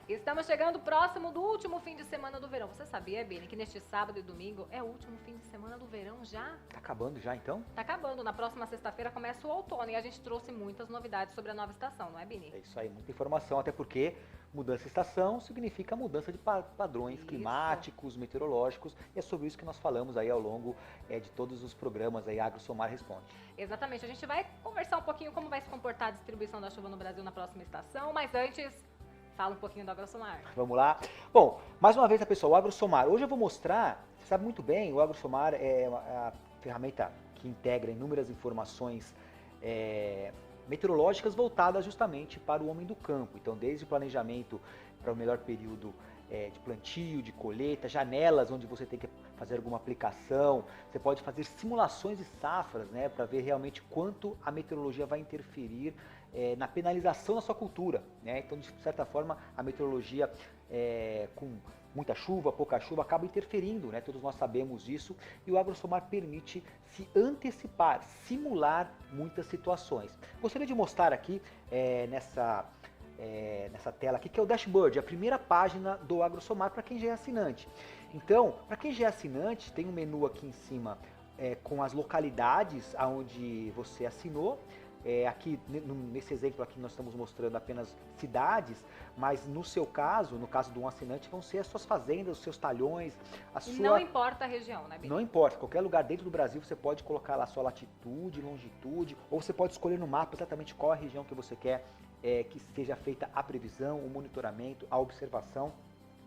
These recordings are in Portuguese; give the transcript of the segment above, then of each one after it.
Estamos chegando próximo do último fim de semana do verão. Você sabia, Bini, que neste sábado e domingo é o último fim de semana do verão já? Tá acabando já, então? Tá acabando. Na próxima sexta-feira começa o outono e a gente trouxe muitas novidades sobre a nova estação, não é, Bini? É isso aí, muita informação, até porque mudança de estação significa mudança de padrões Isso. climáticos, meteorológicos, e é sobre isso que nós falamos aí ao longo de todos os programas aí, AgroSomar Responde. Exatamente. A gente vai conversar um pouquinho como vai se comportar a distribuição da chuva no Brasil na próxima estação, mas antes, fala um pouquinho do AgroSomar. Vamos lá? Bom, mais uma vez, pessoal, o AgroSomar. Hoje eu vou mostrar, você sabe muito bem, o AgroSomar é a ferramenta que integra inúmeras informações meteorológicas voltadas justamente para o homem do campo. Então, desde o planejamento para o melhor período de plantio, de colheita, janelas onde você tem que fazer alguma aplicação, você pode fazer simulações de safras, né, para ver realmente quanto a meteorologia vai interferir na penalização da sua cultura, né? Então, de certa forma, a meteorologia com muita chuva, pouca chuva, acaba interferindo, né? Todos nós sabemos disso, e o AgroSomar permite se antecipar, simular muitas situações. Gostaria de mostrar aqui nessa tela aqui, que é o dashboard, a primeira página do AgroSomar para quem já é assinante. Então, para quem já é assinante, tem um menu aqui em cima com as localidades onde você assinou. Aqui, nesse exemplo aqui, nós estamos mostrando apenas cidades, mas no seu caso, no caso de um assinante, vão ser as suas fazendas, os seus talhões, Não importa a região, né, Bini? Não importa, qualquer lugar dentro do Brasil você pode colocar lá a sua latitude, longitude, ou você pode escolher no mapa exatamente qual a região que você quer que seja feita a previsão, o monitoramento, a observação.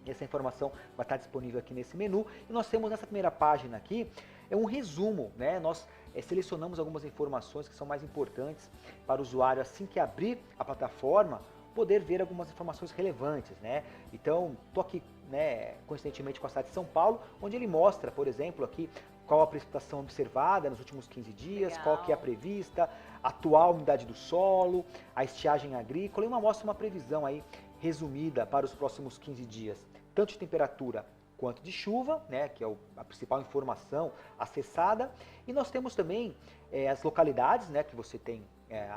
Essa informação vai estar disponível aqui nesse menu. E nós temos nessa primeira página aqui um resumo, né? Nós selecionamos algumas informações que são mais importantes para o usuário, assim que abrir a plataforma, poder ver algumas informações relevantes, né? Então, estou aqui, né, coincidentemente com a cidade de São Paulo, onde ele mostra, por exemplo, aqui qual a precipitação observada nos últimos 15 dias, Legal. qual que é a prevista, a atual umidade do solo, a estiagem agrícola, e mostra uma previsão aí resumida para os próximos 15 dias, tanto de temperatura quanto de chuva, né, que é a principal informação acessada. E nós temos também as localidades, né, que você tem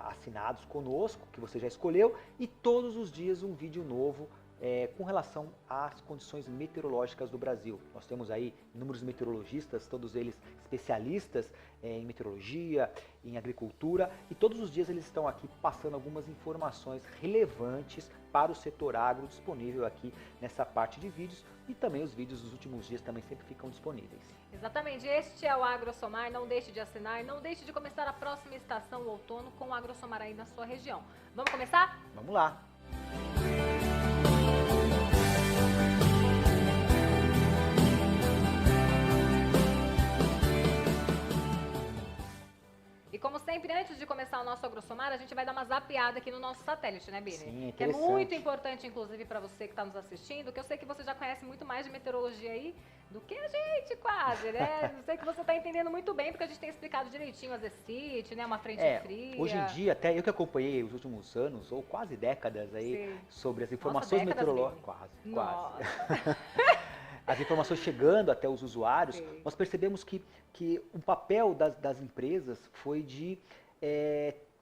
assinados conosco, que você já escolheu, e todos os dias um vídeo novo com relação às condições meteorológicas do Brasil. Nós temos aí inúmeros meteorologistas, todos eles especialistas em meteorologia, em agricultura, e todos os dias eles estão aqui passando algumas informações relevantes para o setor agro, disponível aqui nessa parte de vídeos, e também os vídeos dos últimos dias também sempre ficam disponíveis. Exatamente, este é o AgroSomar, não deixe de assinar, não deixe de começar a próxima estação, o outono, com o AgroSomar aí na sua região. Vamos começar? Vamos lá! E como sempre, antes de começar o nosso AgroSomar, a gente vai dar uma zapeada aqui no nosso satélite, né, Bini? Sim, que é interessante. muito importante, inclusive, para você que está nos assistindo, que eu sei que você já conhece muito mais de meteorologia aí do que a gente, quase, né? Eu sei que você está entendendo muito bem, porque a gente tem explicado direitinho as ECIT, né? Uma frente fria. Hoje em dia, até eu que acompanhei os últimos anos, ou quase décadas aí, Sim. sobre as informações Nossa, meteorológicas, Bini. quase. As informações chegando até os usuários, Sim. nós percebemos que o papel das empresas foi de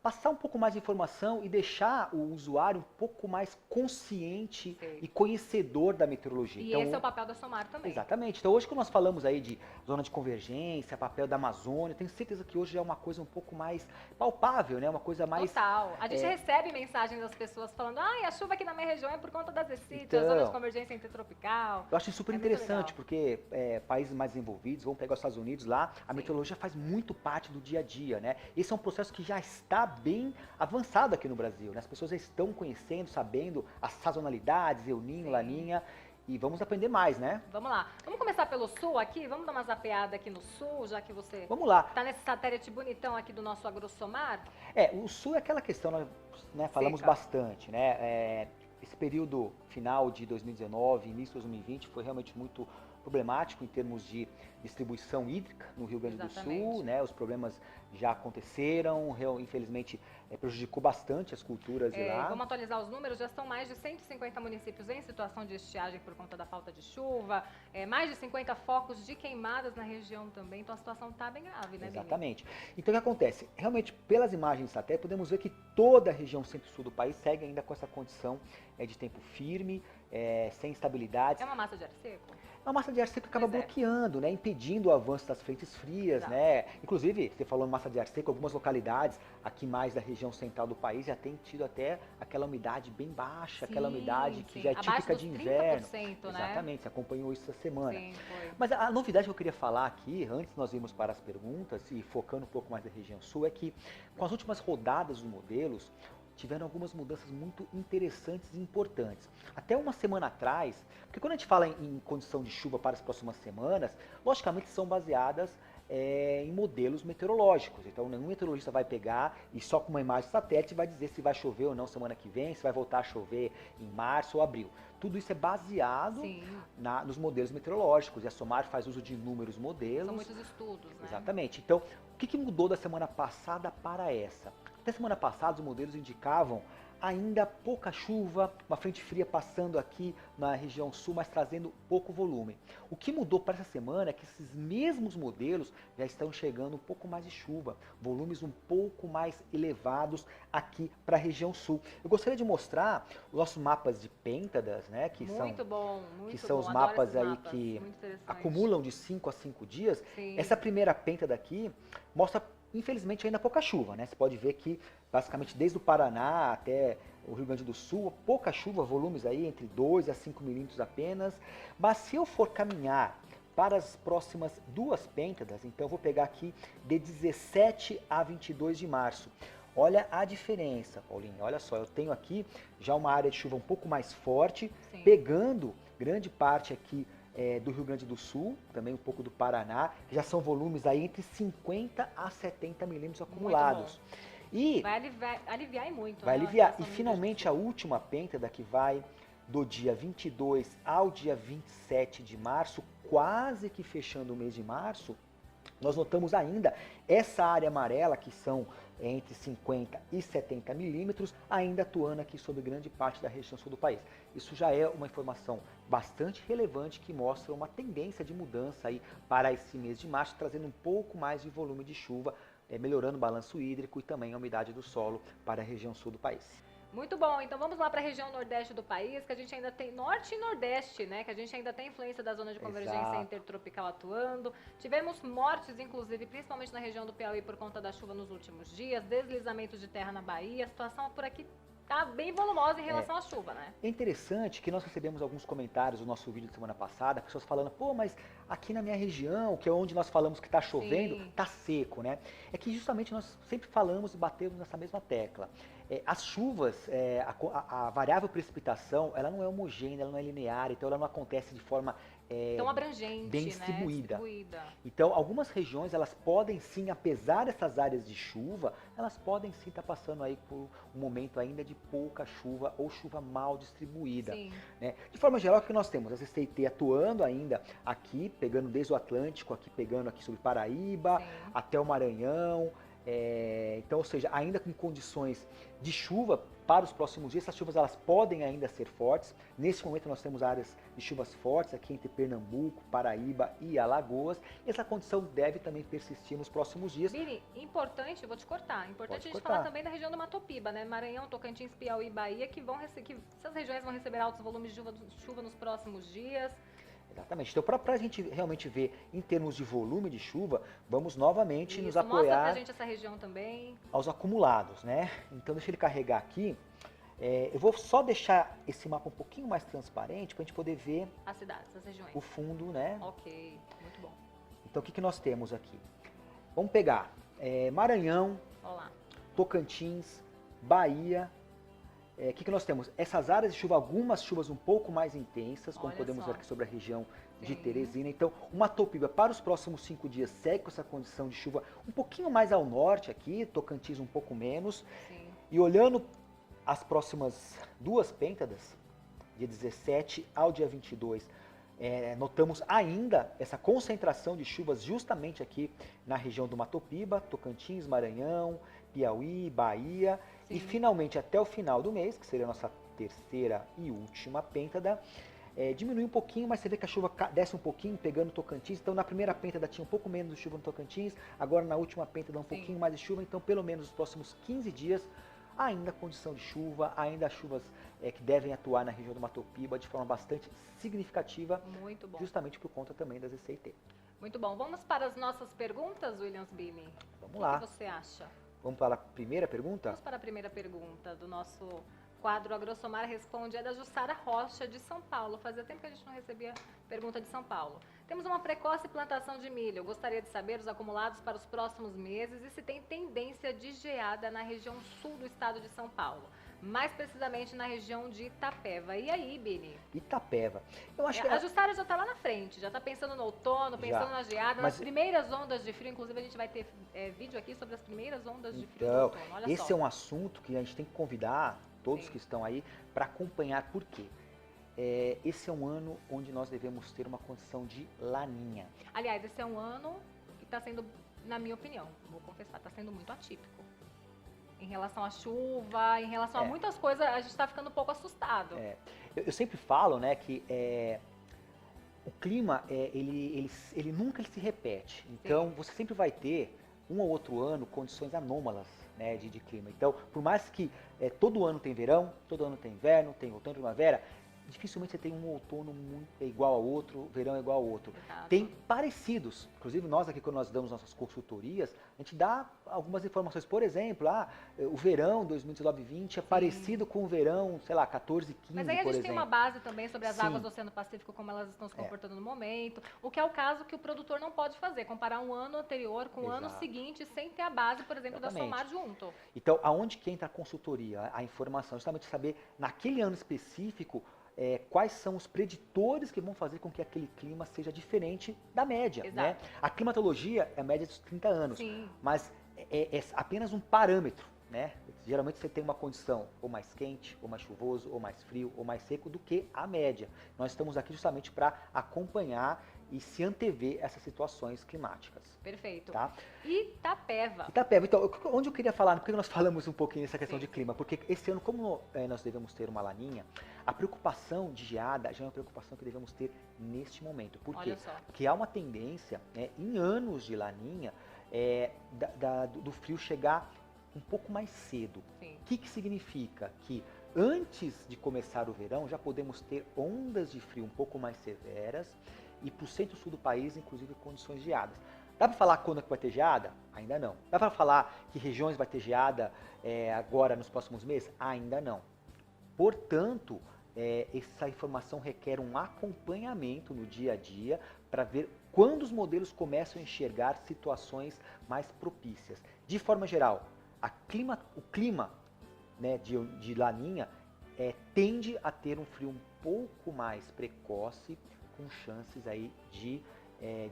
passar um pouco mais de informação e deixar o usuário um pouco mais consciente Sim. e conhecedor da meteorologia. E então, esse é o papel da Somar também. Exatamente. Então hoje que nós falamos aí de zona de convergência, papel da Amazônia, tenho certeza que hoje é uma coisa um pouco mais palpável, né? Uma coisa mais... Total. A gente recebe mensagens das pessoas falando, a chuva aqui na minha região é por conta das ECIT, Então, a zona de convergência intertropical. Eu acho super É muito interessante, legal. porque países mais desenvolvidos, vamos pegar os Estados Unidos lá, a Sim. meteorologia faz muito parte do dia a dia, né? Esse é um processo que já está bem avançado aqui no Brasil, né? As pessoas já estão conhecendo, sabendo as sazonalidades, El Niño, Sim. Laninha, e vamos aprender mais, né? Vamos lá. Vamos começar pelo sul aqui? Vamos dar uma zapeada aqui no sul, já que você Vamos lá. tá nesse satélite bonitão aqui do nosso AgroSomar? O sul é aquela questão, nós falamos Seca. bastante, né? Esse período final de 2019, início de 2020, foi realmente muito problemático em termos de distribuição hídrica no Rio Grande do Exatamente. Sul, né? Os problemas já aconteceram, infelizmente prejudicou bastante as culturas de lá. Vamos atualizar os números, já são mais de 150 municípios em situação de estiagem por conta da falta de chuva, mais de 50 focos de queimadas na região também, então a situação está bem grave, né, Bini? Exatamente. Então o que acontece? Realmente, pelas imagens de satélite, podemos ver que toda a região centro-sul do país segue ainda com essa condição de tempo firme, sem instabilidades. É uma massa de ar seco? A massa de ar seco acaba bloqueando, né, impedindo o avanço das frentes frias, né? Inclusive, você falou em massa de ar seco, algumas localidades aqui mais da região central do país já tem tido até aquela umidade bem baixa, aquela umidade que já é típica de inverno. 30%, né? Exatamente, você acompanhou isso essa semana. Sim, foi. Mas a novidade que eu queria falar aqui, antes de nós irmos para as perguntas e focando um pouco mais da região sul, é que com as últimas rodadas dos modelos, tiveram algumas mudanças muito interessantes e importantes. Até uma semana atrás, porque quando a gente fala em condição de chuva para as próximas semanas, logicamente são baseadas em modelos meteorológicos. Então nenhum meteorologista vai pegar e só com uma imagem de satélite vai dizer se vai chover ou não semana que vem, se vai voltar a chover em março ou abril. Tudo isso é baseado nos modelos meteorológicos, e a SOMAR faz uso de inúmeros modelos. São muitos estudos, né? Exatamente. Então, o que mudou da semana passada para essa? Até semana passada, os modelos indicavam ainda pouca chuva, uma frente fria passando aqui na região sul, mas trazendo pouco volume. O que mudou para essa semana é que esses mesmos modelos já estão chegando um pouco mais de chuva, volumes um pouco mais elevados aqui para a região sul. Eu gostaria de mostrar os nossos mapas de pêntadas, né, que são os mapas aí que acumulam de 5 a 5 dias. Sim. Essa primeira pêntada aqui mostra, infelizmente, ainda pouca chuva, né? Você pode ver que basicamente desde o Paraná até o Rio Grande do Sul, pouca chuva, volumes aí entre 2 a 5 milímetros apenas. Mas se eu for caminhar para as próximas duas pêntadas, então eu vou pegar aqui de 17 a 22 de março. Olha a diferença, Paulinho. Olha só, eu tenho aqui já uma área de chuva um pouco mais forte, pegando grande parte aqui do Rio Grande do Sul, também um pouco do Paraná, já são volumes aí entre 50 a 70 milímetros acumulados. E vai aliviar muito. Vai aliviar. E finalmente a última pêntada, que vai do dia 22 ao dia 27 de março, quase que fechando o mês de março, nós notamos ainda essa área amarela, que são entre 50 e 70 milímetros, ainda atuando aqui sobre grande parte da região sul do país. Isso já é uma informação bastante relevante que mostra uma tendência de mudança aí para esse mês de março, trazendo um pouco mais de volume de chuva, melhorando o balanço hídrico e também a umidade do solo para a região sul do país. Muito bom, então vamos lá para a região nordeste do país, que a gente ainda tem norte e nordeste, né? Que a gente ainda tem influência da zona de convergência intertropical atuando. Tivemos mortes, inclusive, principalmente na região do Piauí por conta da chuva nos últimos dias, deslizamentos de terra na Bahia. A situação por aqui tá bem volumosa em relação à chuva, né? É interessante que nós recebemos alguns comentários no nosso vídeo de semana passada, pessoas falando, pô, mas aqui na minha região, que é onde nós falamos que está chovendo, tá seco, né? É que justamente nós sempre falamos e batemos nessa mesma tecla. As chuvas, a variável precipitação, ela não é homogênea, ela não é linear, então ela não acontece de forma tão abrangente, bem distribuída. Né? Então, algumas regiões, elas podem sim, apesar dessas áreas de chuva, elas podem sim estar passando aí por um momento ainda de pouca chuva ou chuva mal distribuída. Né? De forma geral, o que nós temos? A CCIT atuando ainda aqui, pegando desde o Atlântico, aqui pegando aqui sobre Paraíba, até o Maranhão. Então, ou seja, ainda com condições de chuva para os próximos dias, essas chuvas elas podem ainda ser fortes. Nesse momento nós temos áreas de chuvas fortes aqui entre Pernambuco, Paraíba e Alagoas. Essa condição deve também persistir nos próximos dias. Bini, importante, vou te cortar, importante a gente falar também da região do Matopiba, né? Maranhão, Tocantins, Piauí e Bahia, que essas regiões vão receber altos volumes de chuva nos próximos dias. Exatamente. Então, para a gente realmente ver em termos de volume de chuva, vamos novamente nos apoiar. Mostra pra gente essa região também. Aos acumulados, né? Então, deixa ele carregar aqui. Eu vou só deixar esse mapa um pouquinho mais transparente para a gente poder ver as cidades, as regiões. O fundo, né? Ok, muito bom. Então, o que nós temos aqui? Vamos pegar Maranhão, Olá. Tocantins, Bahia. O que nós temos? Essas áreas de chuva, algumas chuvas um pouco mais intensas, como podemos ver aqui sobre a região de Teresina. Então, o Matopiba para os próximos 5 dias segue com essa condição de chuva um pouquinho mais ao norte aqui, Tocantins um pouco menos. E olhando as próximas duas pêntadas, dia 17 ao dia 22, notamos ainda essa concentração de chuvas justamente aqui na região do Matopiba, Tocantins, Maranhão, Piauí, Bahia, Sim. e finalmente até o final do mês, que seria a nossa terceira e última pêntada, diminui um pouquinho, mas você vê que a chuva desce um pouquinho, pegando Tocantins. Então na primeira pêntada tinha um pouco menos de chuva no Tocantins, agora na última pêntada um pouquinho mais de chuva, então pelo menos nos próximos 15 dias ainda condição de chuva, ainda chuvas que devem atuar na região do Mato Piba de forma bastante significativa, Muito bom. justamente por conta também das ECT. Muito bom. Vamos para as nossas perguntas, Williams Billy? Vamos lá. O que você acha? Vamos para a primeira pergunta? Vamos para a primeira pergunta do nosso quadro AgroSomar Responde. É da Jussara Rocha, de São Paulo. Fazia tempo que a gente não recebia pergunta de São Paulo. Temos uma precoce plantação de milho. Eu gostaria de saber os acumulados para os próximos meses e se tem tendência de geada na região sul do estado de São Paulo. Mais precisamente na região de Itapeva. E aí, Billy? Itapeva. Eu acho que A Jussara já está lá na frente, já está pensando no outono, pensando na geada, nas primeiras ondas de frio. Inclusive, a gente vai ter vídeo aqui sobre as primeiras ondas de frio do outono. Olha esse só. é um assunto que a gente tem que convidar todos que estão aí para acompanhar. Por quê? Esse é um ano onde nós devemos ter uma condição de laninha. Aliás, esse é um ano que está sendo, na minha opinião, vou confessar, está sendo muito atípico. Em relação à chuva, em relação a muitas coisas, a gente está ficando um pouco assustado. Eu sempre falo, né, que o clima, ele nunca se repete. Então, você sempre vai ter, um ou outro ano, condições anômalas, né, de clima. Então, por mais que todo ano tem verão, todo ano tem inverno, tem outono e primavera, dificilmente você tem um outono igual ao outro, verão igual ao outro. Exato. Tem parecidos. Inclusive, nós aqui, quando nós damos nossas consultorias, a gente dá algumas informações. Por exemplo, o verão 2019-20 é parecido com o verão, sei lá, 14-15, por exemplo. Mas aí a gente tem uma base também sobre as águas do Oceano Pacífico, como elas estão se comportando no momento. O que é o caso que o produtor não pode fazer, comparar um ano anterior com o ano seguinte, sem ter a base, por exemplo, da SOMAR junto. Então, aonde que entra a consultoria, a informação? Justamente saber, naquele ano específico, quais são os preditores que vão fazer com que aquele clima seja diferente da média. Né? A climatologia é a média dos 30 anos, mas é apenas um parâmetro. Né? Geralmente você tem uma condição ou mais quente, ou mais chuvoso, ou mais frio, ou mais seco do que a média. Nós estamos aqui justamente para acompanhar e se antever essas situações climáticas. Perfeito. Tá? Itapeva. Então, onde eu queria falar, por que nós falamos um pouquinho dessa questão de clima? Porque esse ano, como nós devemos ter uma laninha, a preocupação de geada já é uma preocupação que devemos ter neste momento. Por quê? Porque há uma tendência, né, em anos de laninha, do frio chegar um pouco mais cedo. O que significa? Que antes de começar o verão, já podemos ter ondas de frio um pouco mais severas e para o centro-sul do país, inclusive, condições de geadas. Dá para falar quando é que vai ter geada? Ainda não. Dá para falar que regiões vai ter geada agora nos próximos meses? Ainda não. Portanto, essa informação requer um acompanhamento no dia a dia para ver quando os modelos começam a enxergar situações mais propícias. De forma geral, o clima, né, de laninha tende a ter um frio um pouco mais precoce, com chances aí de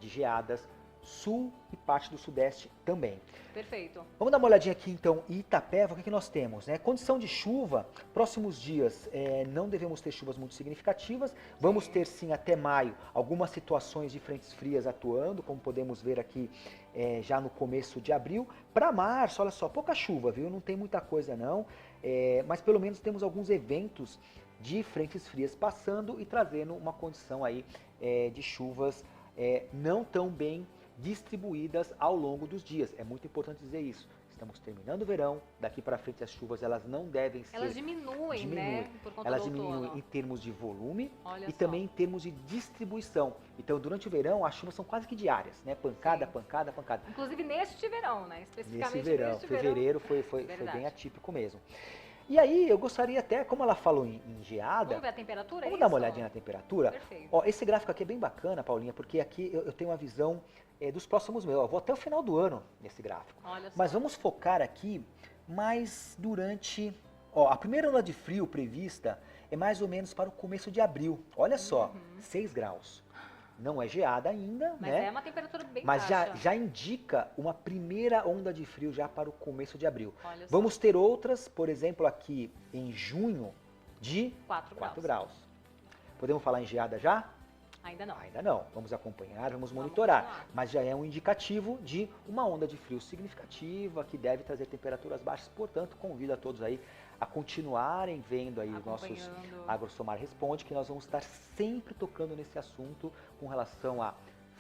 geadas sul e parte do sudeste também. Perfeito. Vamos dar uma olhadinha aqui então em Itapeva, o que nós temos? Né? Condição de chuva, próximos dias não devemos ter chuvas muito significativas, vamos ter sim até maio algumas situações de frentes frias atuando, como podemos ver aqui já no começo de abril. Para março, olha só, pouca chuva, viu? Não tem muita coisa não, mas pelo menos temos alguns eventos de frentes frias passando e trazendo uma condição aí de chuvas não tão bem distribuídas ao longo dos dias. É muito importante dizer isso. Estamos terminando o verão, daqui para frente as chuvas elas não devem ser... Elas diminuem, né? Por conta elas do outono. diminuem em termos de volume e só. também em termos de distribuição. Então, durante o verão, as chuvas são quase que diárias, né? Pancada, pancada, pancada. Inclusive neste verão, né? Especificamente nesse verão. Fevereiro foi bem atípico mesmo. E aí, eu gostaria até, como ela falou em geada... Vamos ver a temperatura? Vamos dar uma olhadinha na temperatura? Perfeito. Ó, esse gráfico aqui é bem bacana, Paulinha, porque aqui eu tenho uma visão dos próximos meses. Eu vou até o final do ano nesse gráfico. Olha só. Mas vamos focar aqui mais durante... Ó, a primeira onda de frio prevista é mais ou menos para o começo de abril. Olha só, 6 graus. Não é geada ainda, mas né? É uma temperatura bem mas baixa. já indica uma primeira onda de frio já para o começo de abril. Olha Vamos ter outras, por exemplo, aqui em junho, de 4 graus. Podemos falar em geada já? Ainda não. Ainda não. Vamos acompanhar, vamos Vamos monitorar. continuar. Mas já é um indicativo de uma onda de frio significativa que deve trazer temperaturas baixas. Portanto, convido a todos aí a continuarem vendo aí os nossos Acompanhando. AgroSomar Responde, que nós vamos estar sempre tocando nesse assunto com relação a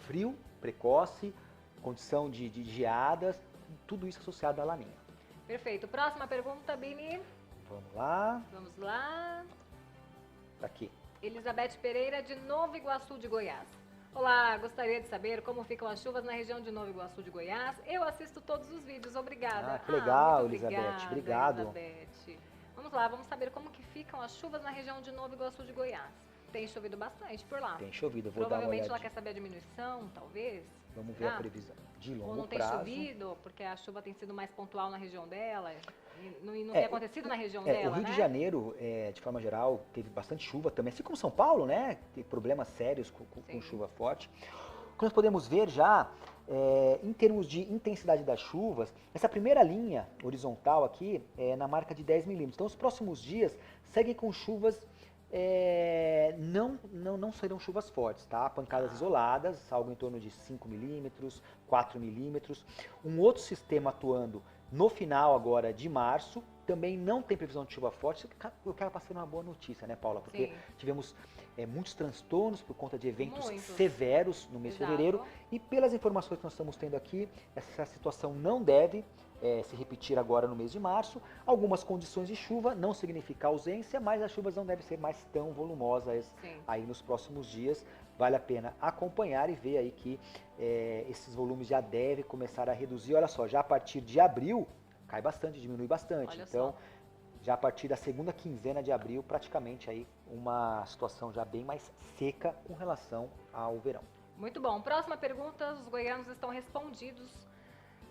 frio precoce, condição de geadas, tudo isso associado à laninha. Perfeito. Próxima pergunta, Bini. Vamos lá, Vamos lá. tá aqui. Elizabeth Pereira, de Nova Iguaçu de Goiás. Olá, gostaria de saber como ficam as chuvas na região de Nova Iguaçu de Goiás. Eu assisto todos os vídeos, obrigada. Ah, que legal, muito Elizabeth, obrigada, obrigado. Elizabeth. Vamos lá, vamos saber como que ficam as chuvas na região de Nova Iguaçu de Goiás. Tem chovido bastante por lá. Tem chovido, eu vou dar uma Provavelmente ela olhadinha. quer saber a diminuição, talvez. Vamos ver Será? a previsão de Ou longo não tem prazo. chovido, porque a chuva tem sido mais pontual na região dela. E não É, tem acontecido na região dela, o Rio né? de Janeiro, de forma geral, teve bastante chuva também, assim como São Paulo, né? Tem problemas sérios com Sim. chuva forte. O que nós podemos ver já, em termos de intensidade das chuvas, essa primeira linha horizontal aqui é na marca de 10 milímetros. Então, os próximos dias seguem com chuvas, não serão chuvas fortes, tá? Pancadas isoladas, algo em torno de 5 milímetros, 4 milímetros. Um outro sistema atuando no final agora de março, também não tem previsão de chuva forte. Eu quero passar uma boa notícia, né, Paula? Porque Sim. tivemos muitos transtornos por conta de eventos Muitos. severos no mês de Exato. fevereiro. E pelas informações que nós estamos tendo aqui, essa situação não deve se repetir agora no mês de março. Algumas condições de chuva não significa ausência, mas as chuvas não devem ser mais tão volumosas Sim. aí nos próximos dias. Vale a pena acompanhar e ver aí que esses volumes já devem começar a reduzir. Olha só, já a partir de abril cai bastante, diminui bastante. Olha Então, só. já a partir da segunda quinzena de abril, praticamente aí uma situação já bem mais seca com relação ao verão. Muito bom. Próxima pergunta, os goianos estão respondidos.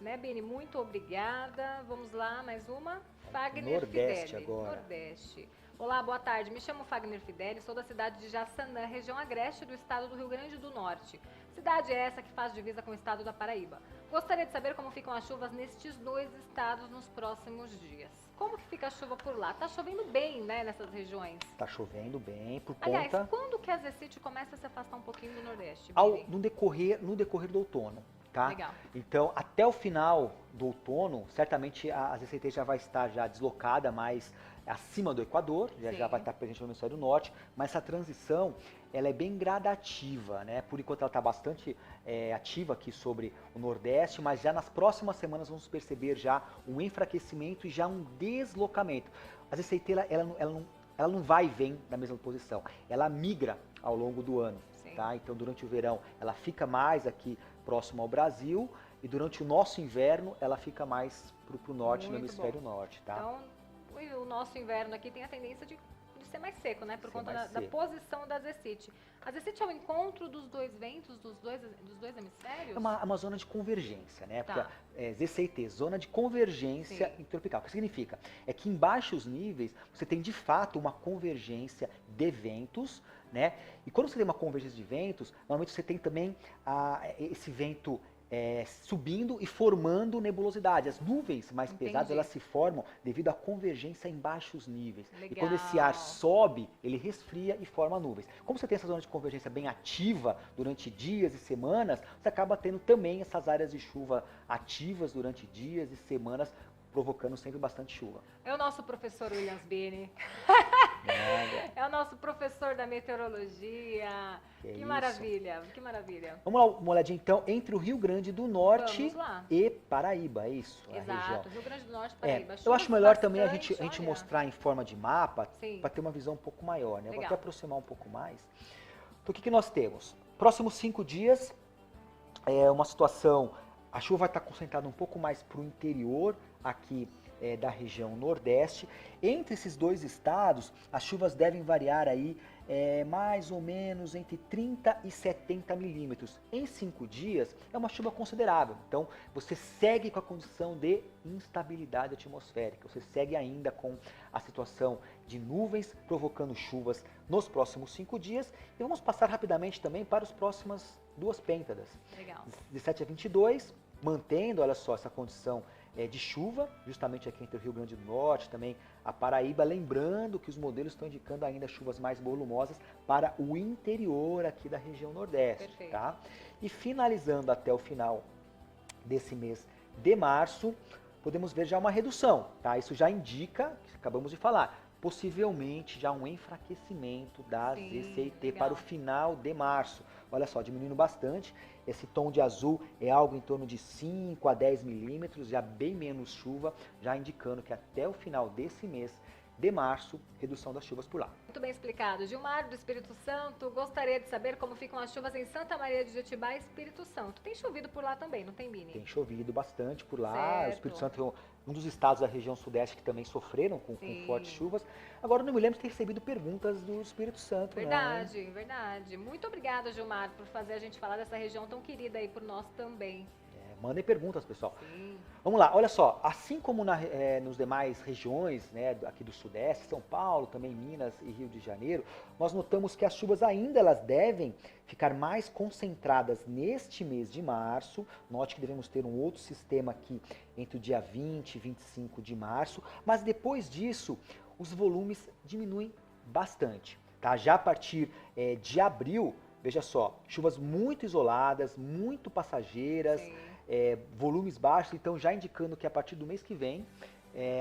Né, Bini? Muito obrigada. Vamos lá, mais uma. Fagner Nordeste Fideli. agora. Nordeste. Olá, boa tarde. Me chamo Fagner Fideli, sou da cidade de Jaçanã, região agreste do estado do Rio Grande do Norte. Cidade essa que faz divisa com o estado da Paraíba. Gostaria de saber como ficam as chuvas nestes dois estados nos próximos dias. Como que fica a chuva por lá? Tá chovendo bem, né, nessas regiões? Tá chovendo bem por Aliás, conta quando que a Zecite começa a se afastar um pouquinho do Nordeste, Bini? no decorrer do outono, tá? Legal. Então, até o final do outono, certamente a ZCT já vai estar já deslocada mais acima do Equador, já Sim. vai estar presente no hemisfério norte, mas essa transição ela é bem gradativa, né? Por enquanto ela está bastante ativa aqui sobre o Nordeste, mas já nas próximas semanas vamos perceber já um enfraquecimento e já um deslocamento. A ZCT ela não vai e vem na mesma posição, ela migra ao longo do ano. Sim. Tá? Então, durante o verão, ela fica mais aqui próximo ao Brasil e durante o nosso inverno, ela fica mais para o norte, no Muito hemisfério bom. norte. Tá? Então, o nosso inverno aqui tem a tendência de ser mais seco, né? Por Ser conta mais da seco. posição da Zecite. A Zecite é o encontro dos dois ventos, dos dois hemisférios? É uma zona de convergência, né? Tá. Porque ZCIT, zona de convergência Sim. intertropical. O que significa? É que em baixos níveis você tem de fato uma convergência de ventos, né? E quando você tem uma convergência de ventos, normalmente você tem também esse vento subindo e formando nebulosidade. As nuvens mais Entendi. pesadas elas se formam devido à convergência em baixos níveis. Legal. E quando esse ar sobe, ele resfria e forma nuvens. Como você tem essa zona de convergência bem ativa durante dias e semanas, você acaba tendo também essas áreas de chuva ativas durante dias e semanas, provocando sempre bastante chuva. É o nosso professor Williams Bini. É o nosso professor da meteorologia. Que isso. maravilha, que maravilha. Vamos lá, uma olhadinha então entre o Rio Grande do Norte Vamos lá. e Paraíba, é isso? A região. Exato, Rio Grande do Norte, Paraíba. Eu Chuvas acho melhor também a bastante, gente olha. mostrar em forma de mapa Sim. para ter uma visão um pouco maior, né? Eu vou Legal. até aproximar um pouco mais. Então, o que nós temos? Próximos 5 dias, uma situação, a chuva vai estar concentrada um pouco mais para o interior aqui da região Nordeste. Entre esses dois estados, as chuvas devem variar aí mais ou menos entre 30 e 70 milímetros. Em 5 dias é uma chuva considerável. Então você segue com a condição de instabilidade atmosférica. Você segue ainda com a situação de nuvens provocando chuvas nos próximos 5 dias. E vamos passar rapidamente também para as próximas 2 pêntadas. Legal. 17 a 22, mantendo, olha só, essa condição de chuva, justamente aqui entre o Rio Grande do Norte, também a Paraíba, lembrando que os modelos estão indicando ainda chuvas mais volumosas para o interior aqui da região Nordeste. Perfeito. Tá? E finalizando até o final desse mês de março, podemos ver já uma redução, tá? Isso já indica, acabamos de falar, possivelmente já um enfraquecimento das ECIT legal. para o final de março. Olha só, diminuindo bastante. Esse tom de azul é algo em torno de 5 a 10 milímetros, já bem menos chuva, já indicando que até o final desse mês de março, redução das chuvas por lá. Muito bem explicado. Gilmar, do Espírito Santo, gostaria de saber como ficam as chuvas em Santa Maria de Jetibá e Espírito Santo. Tem chovido por lá também, não tem, Bini? Tem chovido bastante por lá. Certo. O Espírito Santo é um dos estados da região sudeste que também sofreram com fortes chuvas. Agora, não me lembro de ter recebido perguntas do Espírito Santo. Verdade, não. Verdade. Muito obrigada, Gilmar, por fazer a gente falar dessa região tão querida aí por nós também. Mandem perguntas, pessoal. Sim. Vamos lá, olha só, assim como nos demais regiões, né, aqui do Sudeste, São Paulo, também Minas e Rio de Janeiro, nós notamos que as chuvas ainda elas devem ficar mais concentradas neste mês de março. Note que devemos ter um outro sistema aqui entre o dia 20 e 25 de março, mas depois disso os volumes diminuem bastante. Tá? Já a partir de abril, veja só, chuvas muito isoladas, muito passageiras, volumes baixos, então já indicando que a partir do mês que vem,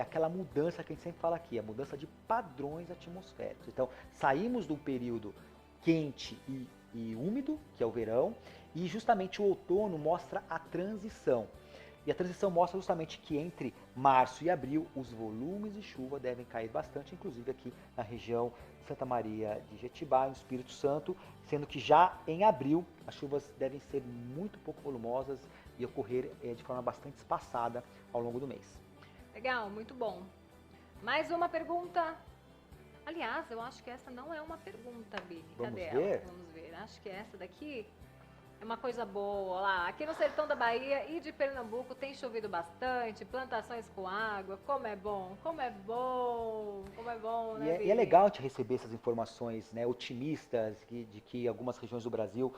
aquela mudança que a gente sempre fala aqui, a mudança de padrões atmosféricos. Então, saímos do período quente e úmido, que é o verão, e justamente o outono mostra a transição. E a transição mostra justamente que entre março e abril, os volumes de chuva devem cair bastante, inclusive aqui na região de Santa Maria de Jetibá, no Espírito Santo, sendo que já em abril as chuvas devem ser muito pouco volumosas e ocorrer de forma bastante espaçada ao longo do mês. Legal, muito bom. Mais uma pergunta. Aliás, eu acho que essa não é uma pergunta, Bini. Cadê ela? Vamos ver. Acho que essa daqui é uma coisa boa. Olha lá, aqui no sertão da Bahia e de Pernambuco tem chovido bastante, plantações com água. Como é bom, como é bom, como é bom, né, Bini? E é legal te receber essas informações, né, otimistas de que algumas regiões do Brasil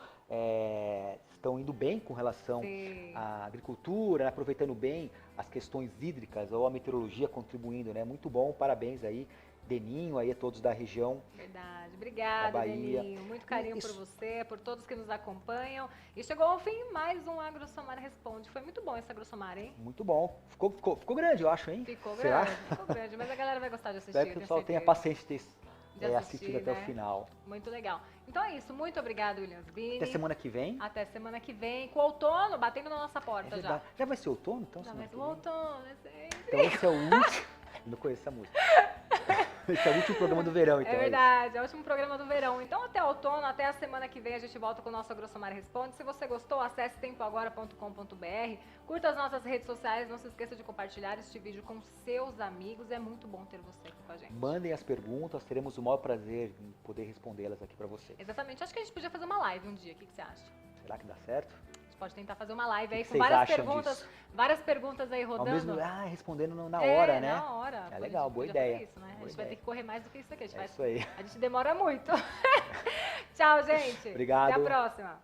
estão indo bem com relação à agricultura, aproveitando bem as questões hídricas ou a meteorologia contribuindo, né? Muito bom, parabéns aí, Deninho, aí a todos da região. Verdade, obrigada, Deninho. Muito carinho por você, por todos que nos acompanham. E chegou ao fim mais um AgroSomar Responde. Foi muito bom esse AgroSomar, hein? Muito bom. Ficou grande, eu acho, hein? Ficou grande, mas a galera vai gostar de assistir. Espero que o pessoal tenha paciência de ter assistido até o final. Muito legal. Então é isso, muito obrigado, Williams Bini. Até semana que vem. Até semana que vem, com o outono batendo na nossa porta já. Já vai ser outono, então? Já vai ser outono, é sempre. Então esse é o último. Não conheço essa música. Esse é o último programa do verão, então. É verdade, é o último programa do verão. Então até outono, até a semana que vem a gente volta com o nosso AgroSomar Responde. Se você gostou, acesse tempoagora.com.br, curta as nossas redes sociais, não se esqueça de compartilhar este vídeo com seus amigos. É muito bom ter você aqui com a gente. Mandem as perguntas, teremos o maior prazer em poder respondê-las aqui para vocês. Exatamente, acho que a gente podia fazer uma live um dia, o que você acha? Será que dá certo? Pode tentar fazer uma live aí que com várias perguntas aí rodando. Ao mesmo, respondendo na hora, né? Na hora. É legal, boa ideia. Isso, né? Boa a gente vai ter que correr mais do que isso aqui. Isso aí. A gente demora muito. Tchau, gente. Obrigado. Até a próxima.